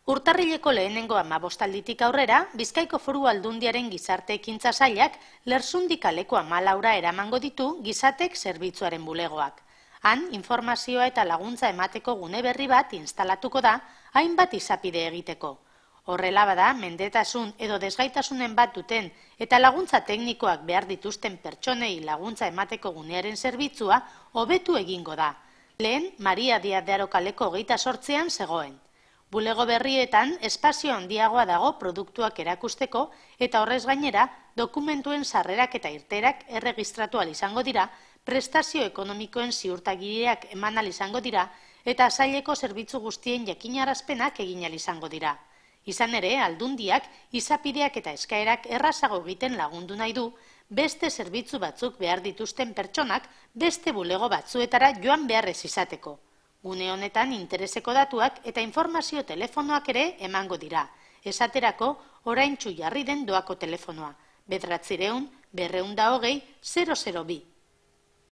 Urtarrileko lehenengo 15alditik aurrera, Bizkaiko Foru Aldundiaren Gizarte Ekintza Sailak Lersundi kaleko 14 eramango ditu gizatek zerbitzuaren bulegoak. Han, informazioa eta laguntza emateko gune berri bat instalatuko da, hainbat izapide egiteko. Horrela bada, mendetasun edo desgaitasunen bat duten eta laguntza teknikoak behar dituzten pertsonei laguntza emateko gunearen zerbitzua hobetu egingo da. Lehen, Maria Diaz de Haro kaleko 28an zegoen. Bulego berrietan espazio handiagoa dago produktuak erakusteko eta horrez gainera dokumentuen sarrerak eta irteerak erregistratu ahal izango dira, prestazio ekonomikoen ziurtagiriak eman ahal izango dira eta saileko zerbitzu guztien jakinarazpenak egin ahal izango dira. Izan ere, Aldundiak izapideak eta eskaerak errazago egiten lagundu nahi du, beste zerbitzu batzuk behar dituzten pertsonak beste bulego batzuetara joan beharrez izateko. Gune honetan intereseko datuak eta informazio telefonoak ere emango dira. Esaterako, oraintsu jarri den doako telefonoa. 900 220 002.